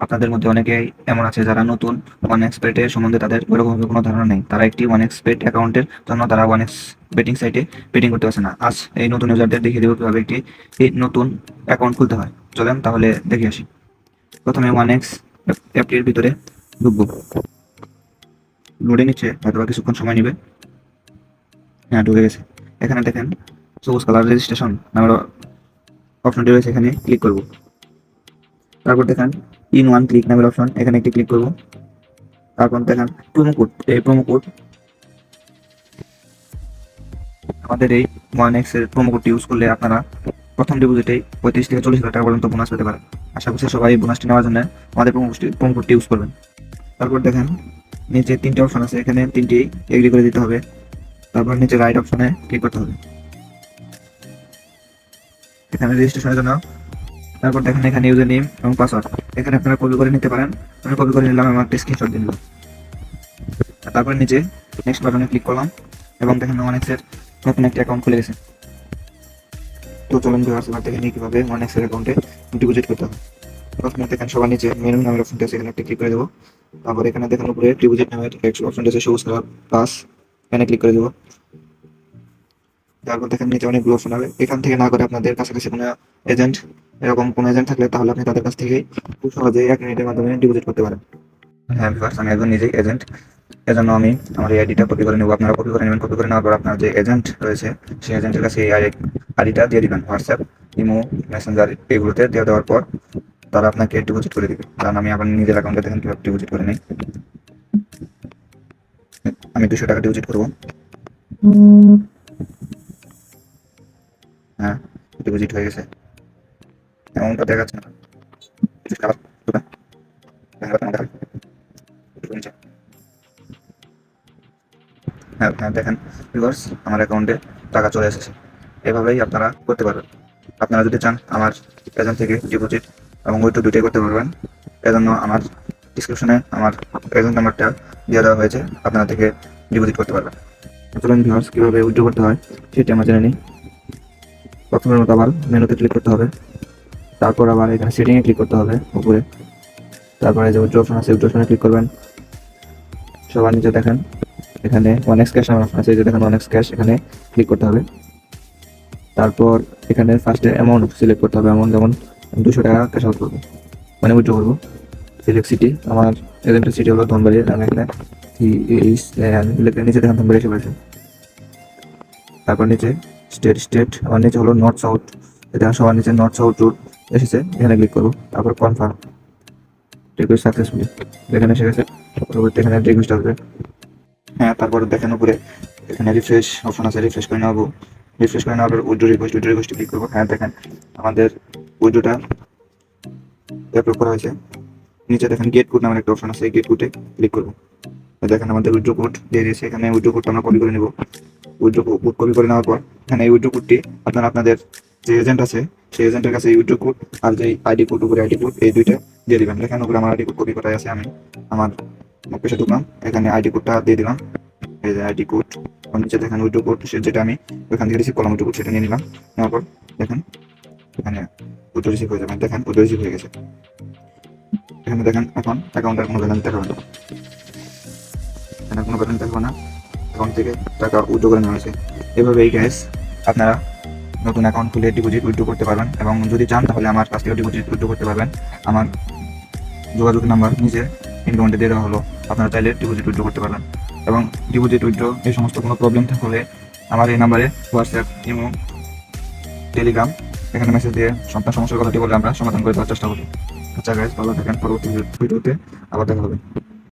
আপনাদের মধ্যে অনেকেই এমন আছে যারা নতুন ওয়ান এক্স বেটের সম্বন্ধে তাদের ওইরকমভাবে কোনো ধারণা নেই। তারা একটি ওয়ান এক্স বেট অ্যাকাউন্টের জন্য তারা ওয়ান এক্স বেটিং সাইটে বেটিং করতে পারছে না। আজ এই নতুন ইউজারদের দেখিয়ে দেবো কিভাবে একটি এই নতুন অ্যাকাউন্ট খুলতে হয়। চলেন তাহলে দেখে আসি। প্রথমে ওয়ান এক্স অ্যাপটির ভিতরে ঢুকবো। লোডে নিচ্ছে, হয়তো বা কিছুক্ষণ সময় নেবে। হ্যাঁ, ঢুকে গেছে। এখানে দেখেন সবুজ কালার রেজিস্ট্রেশন নামের অপশনটি রয়েছে, এখানে ক্লিক করব। তারপর দেখেন ইন ওয়ান ক্লিক নামের অপশন, এখানে একটি ক্লিক করব। তারপর দেখেন প্রোমো কোড, এই প্রোমো কোড আমাদের এই ওয়ান এক্স এর প্রোমো কোডটি ইউজ করলে আপনারা প্রথম ডিপোজিটে 35 থেকে 40 হাজার টাকা পর্যন্ত বোনাস পেতে পারেন। আশা করছি সবাই এই বোনাসটি নেওয়ার জন্য আমাদের প্রোমো কোডটি ইউজ করবেন। তারপর দেখেন নিচে 3টে অপশন আছে, এখানে 3টি এগ্রি করে দিতে হবে। তারপর নিচে রাইট অপশনে ক্লিক করতে হবে, এখানে রেজিস্ট্রেশনের জন্য। তারপর দেখেন এখানে ইউজার নেম এবং পাসওয়ার্ড, এখানে আপনারা কপি করে নিতে পারেন। আমি কপি করে নিলাম, আমার একটা স্ক্রিনশট দিয়ে নিলাম। তারপর নিচে নেক্সট বাটনে ক্লিক করলাম এবং দেখেন ওয়ান এক্স এর নতুন একটি অ্যাকাউন্ট খুলে গেছে। তো চলুন ভিউয়ার্স, এবার দেখে নিই কিভাবে ওয়ান এক্স এর অ্যাকাউন্টে ডিপোজিট করতে হবে। প্রথমে দেখেন সবার নিচে মেনু নামের অপশনটি আছে, এখানে একটা ক্লিক করে দেবো। তারপর এখানে দেখেন উপরে ডিপোজিট নামের অপশনটি আছে সবুজ কালার প্লাস, এখানে ক্লিক করে দেবো। তারপর দেখেন নিচে অনেকগুলো অপশন হবে, এখান থেকে না করে আপনাদের কাছাকাছি কোনো এজেন্ট, এরকম কোনো এজেন্ট থাকলে তাহলে আপনি তাদের কাছ থেকে খুব সহজে 1 মিনিটের মাধ্যমে ডিপোজিট করতে পারেন। হ্যাঁ ভিউয়ার্স, আমি একজন নিজেই এজেন্ট, এজন্য আমি আমার এই আইডিটা কপি করে নেব। আপনারা কপি করে নেবেন। কপি করে নেওয়ার পর আপনার যে এজেন্ট রয়েছে সেই এজেন্টের কাছে এই আইডিটা দিয়ে দিবেন। হোয়াটসঅ্যাপ, ইমো, মেসেঞ্জার এগুলোতে দিয়ে দেওয়ার পর তারা আপনাকে ডিপোজিট করে দিবে। কারণ আমি আমার নিজের অ্যাকাউন্টে দেখেন কীভাবে ডিপোজিট করে নিই। আমি 200 টাকা ডিপোজিট করবো। হ্যাঁ, ডিপোজিট হয়ে গেছে, অ্যামাউন্টটা দেখাচ্ছে না। হ্যাঁ হ্যাঁ, দেখেন ভিউয়ার্স, আমার অ্যাকাউন্টে টাকা চলে এসেছে। এভাবেই আপনারা করতে পারবেন। আপনারা যদি চান আমার এজেন্ট থেকে ডিপোজিট এবং উইথড্র দুটোই করতে পারবেন। এজন্য আমার ডিসক্রিপশনে আমার এজেন্ট নাম্বারটা দিয়ে দেওয়া হয়েছে, আপনারা থেকে ডিপোজিট করতে পারবেন। চলুন ভিউয়ার্স, কীভাবে উইথড্র করতে হয় সেটি আমরা জেনে নিই। প্রথমের মতো আবার মেনুতে ক্লিক করতে হবে। তারপর আবার এখানে সেটিংয়ে ক্লিক করতে হবে উপরে। তারপরে যে উইথড্র অপশন আছে উইথড্র অপশনে ক্লিক করবেন। সবার নিচে দেখেন এখানে ওয়ান এক্স ক্যাশ নামের অপশন আছে, এই যে দেখেন ওয়ান এক্স ক্যাশ, এখানে ক্লিক করতে হবে। তারপর এখানে ফার্স্টে অ্যামাউন্ট সিলেক্ট করতে হবে। অ্যামাউন্ট যেমন 200 টাকা ক্যাশ আউট করবো, মানে উইথড্র করবো। সিলেক্ট সিটি, আমার এজেন্টের সিটি হলো ধনবাড়ি। আমি এখানে নিচে দেখেন ধনবাড়ি এসে পড়েছে। তারপর নিচে স্টেট, আমার নিচে হলো নর্থ সাউথ, এটা সবার নিচে নর্থ সাউথ রুট এসেছে, এখানে ক্লিক করবো। তারপর কনফার্ম, রিকোয়েস্ট সাকসেসফুলি, এখানে এসে গেছে। পরবর্তী এখানে রিকোয়েস্ট আসবে। হ্যাঁ, তারপর দেখেন উপরে এখানে রিফ্রেশ অপশন আছে, রিফ্রেশ করে নেবো। রিফ্রেশ করে নেওয়ার পর উইথড্র রিকোয়েস্টে ক্লিক করবো। হ্যাঁ, দেখেন আমাদের উইথড্রটা অ্যাপ্রুভ করা হয়েছে। নিচে দেখেন গেট কোড নামের একটা অপশন আছে, এই গেট কোডে ক্লিক করবো। দেখেন আমাদের উইথড্র কোড দিয়ে দিয়েছে, এখানে উইথড্র কোডটা আমরা কপি করে নেব। উইথড্র কোড কপি করে নেওয়ার পর এখানে এই উইথড্র কোডটি আপনারা আপনাদের যে এজেন্ট আছে সেই এজেন্টের কাছে এই উইথড্র কোড আর যে আইডি কোড, উপরে আইডি কোড, এই দুইটা দিয়ে দিবেন। দেখেন উপরে আমার আইডি কোড কপি করাই আছে, আমি আমার পেশে ঢুকলাম, এখানে আইডি কোডটা দিয়ে দিলাম। এই যে আইডি কোড, নিচে দেখেন উইথড্র কোড, যেটা আমি ওইখান থেকে রিসিভ করলাম উইথড্র কোড, সেটা নিয়ে নিলাম। নেওয়ার পর দেখেন এখানে উইথড্র রিসিভ হয়ে যাবে। দেখেন উইথড্র রিসিভ হয়ে গেছে। এখানে দেখেন এখন অ্যাকাউন্টের কোনো ব্যালেন্স দেখাবে না, এখানে কোনো ব্যালেন্স দেখাবে না, অ্যাকাউন্ট থেকে টাকা উইথড্র করে নেওয়া হয়েছে। এভাবেই গ্যাস আপনারা নতুন অ্যাকাউন্ট খুলে ডিপোজিট উইথড্র করতে পারবেন। এবং যদি চান তাহলে আমার কাছ থেকে ডিপোজিট উইথড্র করতে পারবেন। আমার যোগাযোগ নাম্বার নিচে পিন কমেন্টে দিয়ে দেওয়া হলো, আপনারা চাইলে ডিপোজিট উইথড্র করতে পারবেন। এবং ডিপোজিট উইথড্র এই সমস্ত কোনো প্রবলেম থাকলে আমার এই নাম্বারে হোয়াটসঅ্যাপ, ইমো, টেলিগ্রাম, এখানে মেসেজ দিয়ে আপনার সমস্যার কথাটি বলে আমরা সমাধান করে দেওয়ার চেষ্টা করি। আচ্ছা গাইজ, ভালো থাকেন, পরবর্তী ভিডিওতে আবার দেখা হবে।